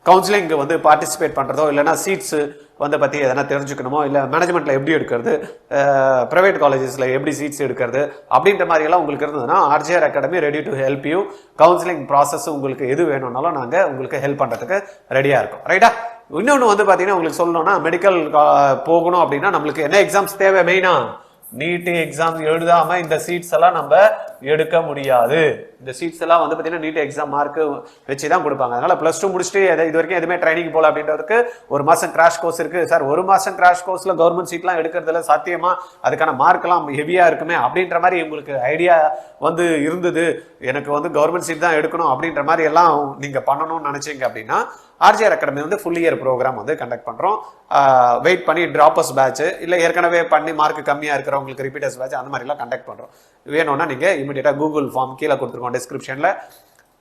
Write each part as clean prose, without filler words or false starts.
Counselling வந்து participate பண்ணுறதோ இல்லைனா சீட்ஸு வந்து பற்றி எதனா தெரிஞ்சுக்கணுமோ இல்லை மேனேஜ்மெண்ட்டில் எப்படி எடுக்கிறது, ப்ரைவேட் காலேஜஸில் எப்படி சீட்ஸ் எடுக்கிறது அப்படின்ற மாதிரியெல்லாம் உங்களுக்கு இருந்ததுன்னா RGR academy ready to help you. Counselling process உங்களுக்கு எது வேணும்னாலும் நாங்கள் உங்களுக்கு ஹெல்ப் பண்ணுறதுக்கு ரெடியாக இருக்கோம். ரைட்டா? இன்னொன்று வந்து பார்த்தீங்கன்னா உங்களுக்கு சொல்லணும்னா மெடிக்கல் போகணும் அப்படின்னா நம்மளுக்கு என்ன எக்ஸாம்ஸ் தேவை? மெயினாக நீட் எக்ஸாம் எழுதாம இந்த சீட்ஸ் எல்லாம் நம்ம எடுக்க முடியாது. இந்த சீட்ஸ் எல்லாம் வந்து பார்த்தீங்கன்னா நீட் எக்ஸாம் மார்க் வச்சு தான் கொடுப்பாங்க. அதனால +2 முடிச்சுட்டு இது வரைக்கும் எதுவுமே ட்ரைனிங் போல அப்படின்றதுக்கு ஒரு மாசம் கிராஷ் கோர்ஸ் இருக்கு சார். ஒரு மாசம் கிராஷ் கோர்ஸ்ல கவர்மெண்ட் சீட்லாம் எடுக்கிறதுல சாத்தியமா, அதுக்கான மார்க் எல்லாம் ஹெவியா இருக்குமே அப்படின்ற மாதிரி உங்களுக்கு ஐடியா வந்து இருந்தது, எனக்கு வந்து கவர்மெண்ட் சீட் தான் எடுக்கணும் அப்படின்ற மாதிரி எல்லாம் நீங்க பண்ணணும்னு நினைச்சீங்க அப்படின்னா ஆர்ஜிஆர் அகாடமி வந்து ஃபுல் இயர் ப்ரோக்ராம் வந்து கண்டக்ட் பண்றோம். வெயிட் பண்ணி டிராப்பர்ஸ் பேட்ச் இல்லை ஏற்கனவே பண்ணி மார்க் கம்மியா இருக்கிறவங்களுக்கு ரிப்பீட்டர்ஸ் பேட்ச் அந்த மாதிரி எல்லாம் கண்டக்ட் பண்றோம். வேணும்னா நீங்க இமிடியேட்டா கூகுள் ஃபார்ம் கீழே கொடுத்துருக்கோம் டிஸ்கிரிப்ஷன்ல,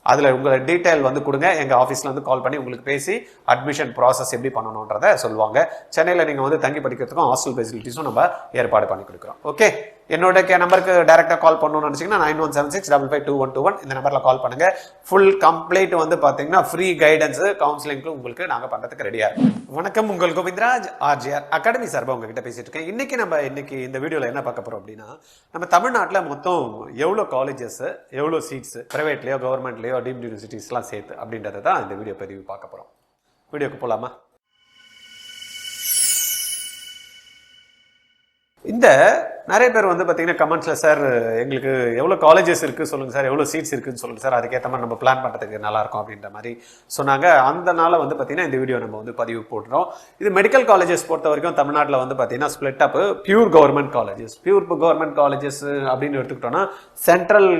அதில் உங்களை டீட்டெயில் வந்து கொடுங்க. எங்கள் ஆஃபீஸில் வந்து கால் பண்ணி உங்களுக்கு பேசி அட்மிஷன் ப்ராசஸ் எப்படி பண்ணணுன்றதை சொல்லுவாங்க. சென்னையில் நீங்கள் வந்து தங்கி படிக்கிறதுக்கும் ஹாஸ்டல் ஃபெசிலிட்டிஸும் நம்ம ஏற்பாடு பண்ணி கொடுக்குறோம். ஓகே, என்னோட நம்பருக்கு டேரெக்டாக கால் பண்ணணும்னு நினச்சிங்கன்னா 9176552121 இந்த நம்பரில் கால் பண்ணுங்கள். ஃபுல் கம்ப்ளீட் வந்து பார்த்தீங்கன்னா ஃப்ரீ கைடன்ஸு கவுன்சிலிங்க்கு உங்களுக்கு நாங்கள் பண்ணுறதுக்கு ரெடியாக இருக்கும். வணக்கம், உங்கள் கோவிந்தராஜ், ஆர்ஜிஆர் அகாடமி சார்பாக உங்ககிட்ட பேசிட்டு இருக்கேன். இன்னைக்கு இந்த வீடியோவில் என்ன பார்க்க போகிறோம் அப்படின்னா, நம்ம தமிழ்நாட்டில் மொத்தம் எவ்வளோ காலேஜஸ், எவ்வளோ சீட்ஸ் ப்ரைவேட்லேயோ கவர்மெண்ட்லேயோ டீம்டு யூனிவர்சிட்டிஸ்லாம் சேர்த்து அப்படின்றத தான் இந்த வீடியோ பதிவு பார்க்க போகிறோம். வீடியோக்கு போகலாமா? இந்த நிறைய பேர் வந்து பார்த்தீங்கன்னா கமெண்ட்ஸில் சார் எங்களுக்கு எவ்வளோ காலேஜஸ் இருக்குது சொல்லுங்கள் சார், எவ்வளோ சீட்ஸ் இருக்குதுன்னு சொல்லுங்கள் சார், அதுக்கேற்ற மாதிரி நம்ம பிளான் பண்ணுறதுக்கு நல்லாயிருக்கும் அப்படின்ற மாதிரி சொன்னாங்க. அந்த நாள் வந்து பார்த்தீங்கன்னா இந்த வீடியோ நம்ம வந்து பதிவு போடுறோம். இது மெடிக்கல் காலேஜஸ் பொறுத்த வரைக்கும் தமிழ்நாட்டில் வந்து பார்த்தீங்கன்னா ஸ்பிளிட் அப் பியூர் கவர்மெண்ட் காலேஜஸ் அப்படின்னு எடுத்துக்கிட்டோன்னா சென்ட்ரல்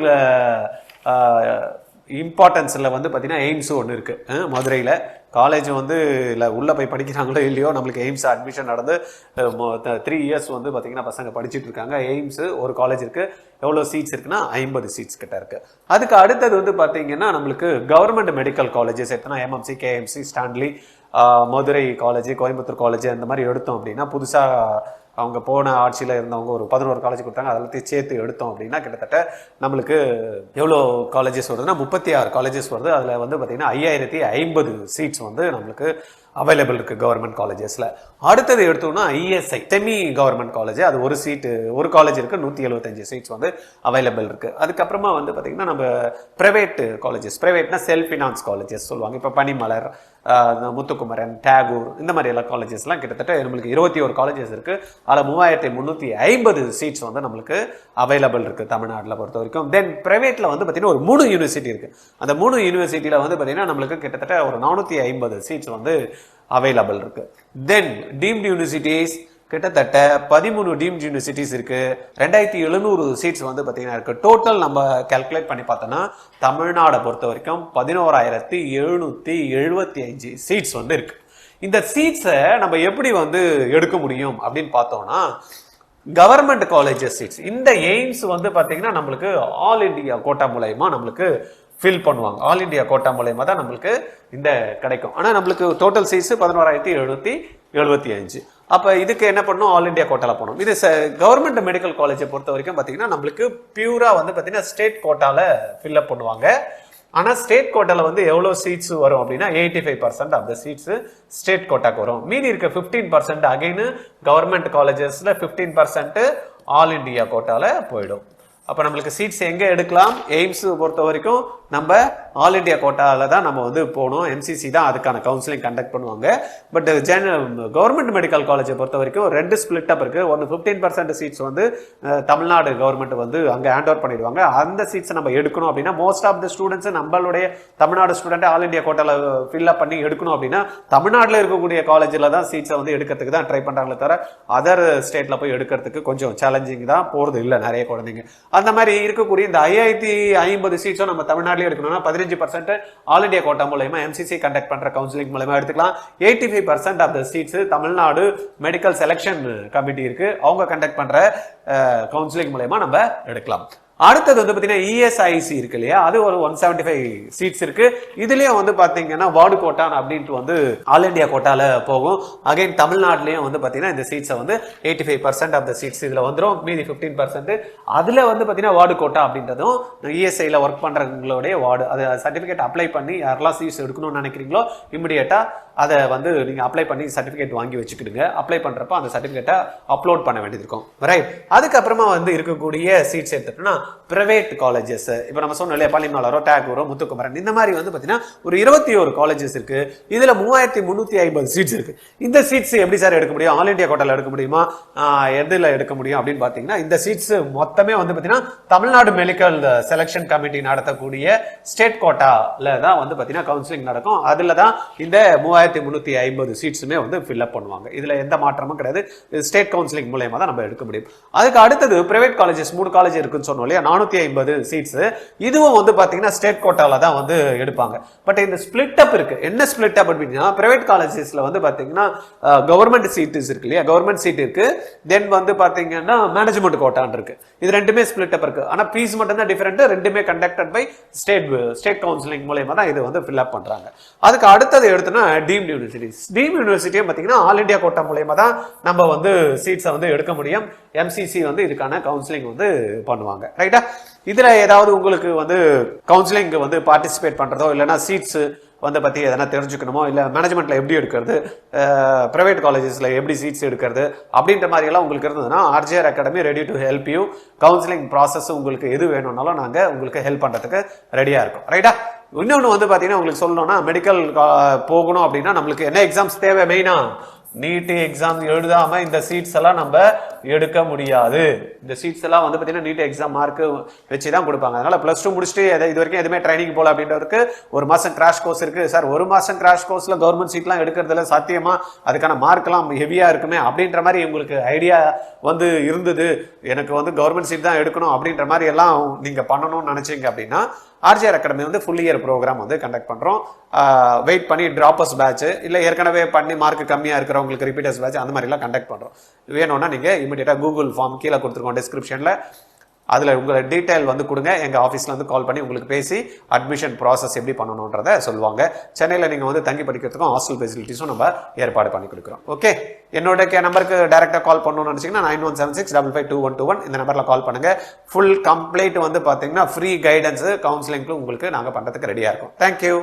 இம்பார்ட்டன்ஸில் வந்து பார்த்தீங்கன்னா எய்ம்ஸும் ஒன்று இருக்குது. மதுரையில் காலேஜ் வந்து இல்லை உள்ளே போய் படிக்கிறாங்களோ இல்லையோ, நம்மளுக்கு எய்ம்ஸ் அட்மிஷன் நடந்து 3 இயர்ஸ் வந்து பார்த்தீங்கன்னா பசங்க படிச்சுட்டு இருக்காங்க. எய்ம்ஸு ஒரு காலேஜ் இருக்குது. எவ்வளோ சீட்ஸ் இருக்குன்னா 50 சீட்ஸ் கிட்ட இருக்குது. அதுக்கு அடுத்தது வந்து பார்த்தீங்கன்னா நம்மளுக்கு கவர்மெண்ட் மெடிக்கல் காலேஜஸ் எத்தனை MMC, KMC, Stanley, Madurai college, Coimbatore college அந்த மாதிரி எடுத்தோம் அப்படின்னா, புதுசாக அவங்க போன ஆட்சியில் இருந்தவங்க ஒரு 11 காலேஜ் கொடுத்தாங்க, அதெல்லாத்தையும் சேர்த்து எடுத்தோம் அப்படின்னா கிட்டத்தட்ட நம்மளுக்கு எவ்வளோ காலேஜஸ் வருதுன்னா 36 காலேஜஸ் வருது. அதில் வந்து பார்த்தீங்கன்னா 5050 சீட்ஸ் வந்து நம்மளுக்கு அவைலபிள் இருக்குது கவர்மெண்ட் காலேஜஸில். அடுத்தது எடுத்தோம்னா இஎஸ்ஐ செமி கவர்மெண்ட் காலேஜ், அது ஒரு காலேஜ் இருக்குது, 175 சீட்ஸ் வந்து அவைலபிள் இருக்குது. அதுக்கப்புறமா வந்து பார்த்திங்கன்னா நம்ம ப்ரைவேட் காலேஜஸ், ப்ரைவேட்னா செல்ஃப் ஃபினான்ஸ் காலேஜஸ் சொல்லுவாங்க. இப்போ பனிமலர், முத்துக்குமரன், டேகூர் இந்த மாதிரி எல்லா காலேஜஸ்லாம் கிட்டத்தட்ட நம்மளுக்கு 21 காலேஜஸ் இருக்குது. அதில் 3350 சீட்ஸ் வந்து நம்மளுக்கு அவைலபிள் இருக்குது தமிழ்நாட்டில் பொறுத்த வரைக்கும். தென் ப்ரைவேட்டில் வந்து பார்த்திங்கன்னா ஒரு 3 யூனிவர்சிட்டி இருக்குது. அந்த 3 யூனிவர்சிட்டியில் வந்து பார்த்திங்கன்னா நம்மளுக்கு கிட்டத்தட்ட ஒரு 450 சீட்ஸ் வந்து அவைலபிள் இருக்கு. தென் டீம்டு யூனிவர்சிட்டிஸ் கிட்டத்தட்ட 13 டீம்டு யூனிவர்சிட்டிஸ் இருக்கு. 2700 சீட்ஸ் வந்து பார்த்தீங்கன்னா இருக்கு. டோட்டல் நம்ம கால்குலேட் பண்ணி பார்த்தோம்னா தமிழ்நாடை பொறுத்த வரைக்கும் 11775 சீட்ஸ் வந்து இருக்கு. இந்த சீட்ஸை நம்ம எப்படி வந்து எடுக்க முடியும் அப்படின்னு பார்த்தோம்னா, கவர்மெண்ட் காலேஜஸ் சீட்ஸ், இந்த எய்ம்ஸ் வந்து பார்த்தீங்கன்னா நம்மளுக்கு ஆல் இண்டியா கோட்டா மூலயமா நம்மளுக்கு ஃபில் பண்ணுவாங்க. ஆல் இண்டியா கோட்டா மூலயமா தான் நம்மளுக்கு இந்த கிடைக்கும். ஆனால் நம்மளுக்கு டோட்டல் சீட்ஸ் 11775. அப்போ இதுக்கு என்ன பண்ணணும்? ஆல் இண்டியா கோட்டாவில் போகணும். இது கவர்மெண்ட் மெடிக்கல் காலேஜை பொறுத்த வரைக்கும் பார்த்தீங்கன்னா நம்மளுக்கு பியூராக வந்து பார்த்தீங்கன்னா ஸ்டேட் கோட்டாவில் ஃபில்அப் பண்ணுவாங்க. ஆனால் ஸ்டேட் கோட்டாவில் வந்து எவ்வளோ சீட்ஸ் வரும் அப்படின்னா 85% ஆஃப் த சீட்ஸ் ஸ்டேட் கோட்டாக்கு வரும். மீதி இருக்க 15% அகைனு கவர்மெண்ட் காலேஜஸில் 15% ஆல் இண்டியா கோட்டாவில் போயிடும். அப்போ நம்மளுக்கு சீட்ஸ் எங்கே எடுக்கலாம்? எய்ம்ஸ் பொறுத்த வரைக்கும் நம்ம ஆல் இண்டியா கோட்டாவில் தான் நம்ம வந்து போகணும். எம்சிசி தான் அதுக்கான கவுன்சிலிங் கண்டக்ட் பண்ணுவாங்க. பட் கவர்மெண்ட் மெடிக்கல் காலேஜை பொறுத்த வரைக்கும் 2 ஸ்பிளிட் அப் இருக்குது. ஒன்று 15% சீட்ஸ் வந்து தமிழ்நாடு கவர்மெண்ட் வந்து அங்கே ஹேண்ட் ஓவர் பண்ணிடுவாங்க. அந்த சீட்ஸை நம்ம எடுக்கணும் அப்படின்னா மோஸ்ட் ஆஃப் த ஸ்டூடெண்ட்ஸ் நம்மளுடைய தமிழ்நாடு ஸ்டூடெண்ட் ஆல் இண்டியா கோட்டாவில் ஃபில்அப் பண்ணி எடுக்கணும் அப்படின்னா தமிழ்நாட்டில் இருக்கக்கூடிய காலேஜில் தான் சீட்ஸை வந்து எடுக்கிறதுக்கு தான் ட்ரை பண்ணுறாங்களே தவிர அதர் ஸ்டேட்டில் போய் எடுக்கிறதுக்கு கொஞ்சம் சேலஞ்சிங் தான், போகிறது இல்லை நிறைய குழந்தைங்க. அந்த மாதிரி இருக்கக்கூடிய இந்த 5050 சீட்ஸும் நம்ம தமிழ்நாட்டிலே எடுக்கணும்னா 15% ஆல் இண்டியா கோட்டா மூலமா எம்சிசி கண்டக்ட் பண்ற கவுன்சிலிங் மூலமா எடுத்துக்கலாம். 85% of the seats Tamil Nadu medical selection committee இருக்கு, அவங்க கண்டக்ட் பண்ற கவுன்சிலிங் மூலமா நம்ம எடுக்கலாம். அடுத்தது வந்து பார்த்தீங்கன்னா இஎஸ்ஐசி இருக்கு இல்லையா, அது ஒரு 175 சீட்ஸ் இருக்கு. இதுலயும் வந்து பார்த்தீங்கன்னா வார்டு கோட்டான் அப்படின்ட்டு வந்து ஆல் இண்டியா கோட்டால போகும். அகைன் தமிழ்நாட்டிலையும் வந்து பார்த்தீங்கன்னா இந்த சீட்ஸை வந்து 85% ஆஃப் த சீட்ஸ் இதுல வந்துடும். மீதி 15% அதுல வந்து பார்த்தீங்கன்னா வார்டு கோட்டா அப்படின்றதும் இஎஸ்ஐல ஒர்க் பண்றவங்களுடைய வார்டு அது சர்டிபிகேட் அப்ளை பண்ணி யாரெல்லாம் சீட்ஸ் எடுக்கணும்னு நினைக்கிறீங்களோ இமிடியேட்டா அதை வந்து நீங்க அப்ளை பண்ணி சர்டிபிகேட் வாங்கி வச்சுக்கிடுங்க. அப்ளை பண்றப்ப அந்த சர்டிபிகேட்டை அப்லோட் பண்ண வேண்டியது இருக்கும். ரைட். அதுக்கப்புறமா வந்து இருக்கக்கூடிய சீட்ஸ் எடுத்துட்டோம்னா பிரைவேட் காலேஜஸ், இப்போ நம்ம சொன்னோம் இல்லையா, பள்ளிமலரோ, டேகூரோ, முத்துக்குமரன், இந்த மாதிரி வந்து பார்த்தீங்கன்னா ஒரு 21 காலேஜஸ் இருக்கு. இதுல 3350 சீட்ஸ் இருக்கு. இந்த சீட்ஸ் எப்படி சார் எடுக்க முடியும்? ஆல் இண்டியா கோட்டால எடுக்க முடியுமா, எதுல எடுக்க முடியும் அப்படின்னு பாத்தீங்கன்னா, இந்த சீட்ஸ் மொத்தமே வந்து பார்த்தீங்கன்னா தமிழ்நாடு மெடிக்கல் செலெக்ஷன் கமிட்டி நடத்தக்கூடிய ஸ்டேட் கோட்டால தான் வந்து பார்த்தீங்கன்னா கவுன்சிலிங் நடக்கும். அதுல தான் இந்த 3350 சீட்ஸுமே வந்து ஃபில் அப் பண்ணுவாங்க. இதுல எந்த மாற்றமும் கிடையாது. ஸ்டேட் கவுன்சிலிங் மூலமா தான் நம்ம எடுக்க முடியும். அதுக்கு அடுத்தது பிரைவேட் காலேஜஸ் 3 காலேஜ் இருக்குன்னு சொன்னோம் இல்லையா, 450 சீட்ஸ். இதுவும் வந்து பாத்தீங்கன்னா ஸ்டேட் கோட்டால தான் வந்து எடுப்பாங்க. பட் இந்த ஸ்பிளிட் அப் இருக்கு. என்ன ஸ்பிளிட் அப் அப்படின்னா, பிரைவேட் காலேஜஸ்ல வந்து பாத்தீங்கன்னா கவர்மெண்ட் சீட்ஸ் இருக்கு இல்லையா, கவர்மெண்ட் சீட் இருக்கு. தென் வந்து பாத்தீங்கன்னா மேனேஜ்மெண்ட் கோட்டான் இருக்கு. இது ரெண்டுமே ஸ்பிளிட் அப் இருக்கு. ஆனா ஃபீஸ் மட்டும் தான் டிஃபரெண்ட். ரெண்டுமே கண்டக்டட் பை ஸ்டேட் கவுன்சிலிங் மூலமா தான் இது வந்து ஃபில் அப் பண்றாங்க. அதுக்கு அடுத்தது எடுத்தோம்னா டீம்டு யூனிவர்சிட்டிஸ். டீம்டு யூனிவர்சிட்டியும் பாத்தீங்கன்னா ஆல் இண்டியா கோட்டா மூலமா தான் நம்ம வந்து சீட்ஸை வந்து எடுக்க முடியும். எம்சிசி வந்து இதுக்கான கவுன்சிலிங் வந்து பண்ணுவாங்க. ரைட்டா? இதுல ஏதாவது உங்களுக்கு வந்து கவுன்சிலிங் வந்து பார்ட்டிசிபேட் பண்றதோ இல்லைன்னா சீட்ஸ் வந்து பத்தி எதனா தெரிஞ்சுக்கணுமோ, இல்ல மேனேஜ்மெண்ட்ல எப்படி எடுக்கிறது, பிரைவேட் காலேஜஸ்ல எப்படி சீட்ஸ் எடுக்கிறது அப்படின்ற மாதிரி எல்லாம் உங்களுக்கு இருந்ததுன்னா RGR academy ready to help you. Counselling process உங்களுக்கு எது வேணும்னாலும் நாங்க உங்களுக்கு ஹெல்ப் பண்றதுக்கு ரெடியா இருக்கோம். ரைட்டா? இன்னொன்று வந்து பாத்தீங்கன்னா உங்களுக்கு சொல்லணும்னா, மெடிக்கல் போகணும் அப்படின்னா நம்மளுக்கு என்ன எக்ஸாம்ஸ் தேவை? மெயினா நீட் எக்ஸாம் எழுதாம இந்த சீட்ஸ் எல்லாம் நம்ம எடுக்க முடியாது. இந்த சீட்ஸ் எல்லாம் வந்து பாத்தீங்கன்னா நீட் எக்ஸாம் மார்க் வச்சுதான் கொடுப்பாங்க. அதனால +2 முடிச்சுட்டு இது வரைக்கும் எதுவுமே ட்ரைனிங் போல அப்படின்றதுக்கு 1 மாசம் கிராஷ் கோர்ஸ் இருக்கு. சார் 1 மாசம் கிராஷ் கோர்ஸ்ல கவர்மெண்ட் சீட்லாம் எடுக்கிறதுல சாத்தியமா, அதுக்கான மார்க் எல்லாம் ஹெவியா இருக்குமே அப்படின்ற மாதிரி உங்களுக்கு ஐடியா வந்து இருந்தது, எனக்கு வந்து கவர்மெண்ட் சீட் தான் எடுக்கணும் அப்படின்ற மாதிரி எல்லாம் நீங்க பண்ணணும்னு நினைச்சீங்க அப்படின்னா ஆர்ஜிஆர் அகாடமி வந்து ஃபுல் இயர் ப்ரோக்ராம் வந்து கண்டக்ட் பண்றோம். வெயிட் பண்ணி டிராப்பர்ஸ் பேட்ச், இல்லை ஏற்கனவே பண்ணி மார்க் கம்மியா இருக்கிறவங்களுக்கு ரிப்பீட்டர்ஸ் பேட்ச், அந்த மாதிரி எல்லாம் கண்டக்ட் பண்றோம். வேணும்னா நீங்க இமிடியேட்டா கூகுள் ஃபார்ம் கீழே கொடுத்துருக்கோம் டிஸ்கிரிப்ஷன்ல, அதுல உங்களை டீடைல் வந்து கொடுங்க. எங்க ஆஃபீஸ்ல வந்து கால் பண்ணி உங்களுக்கு பேசி அட்மிஷன் ப்ராசஸ் எப்படி பண்ணணுன்றதை சொல்லுவாங்க. சென்னையில் நீங்க வந்து தங்கி படிக்கிறதுக்கும் ஹாஸ்டல் ஃபெசிலிட்டிஸும் நம்ம ஏற்பாடு பண்ணி கொடுக்குறோம். ஓகே, என்னோட நம்பருக்கு டைரக்டா கால் பண்ணணும்னு நினைச்சீங்கன்னா 9176552121 இந்த நம்பர்ல கால் பண்ணுங்க. ஃபுல் கம்ப்ளீட் வந்து பாத்தீங்கன்னா ஃப்ரீ கைடன்ஸ் கவுன்சிலிங்க்கு உங்களுக்கு நாங்க பண்றதுக்கு ரெடியா இருக்கோம். தேங்க்யூ.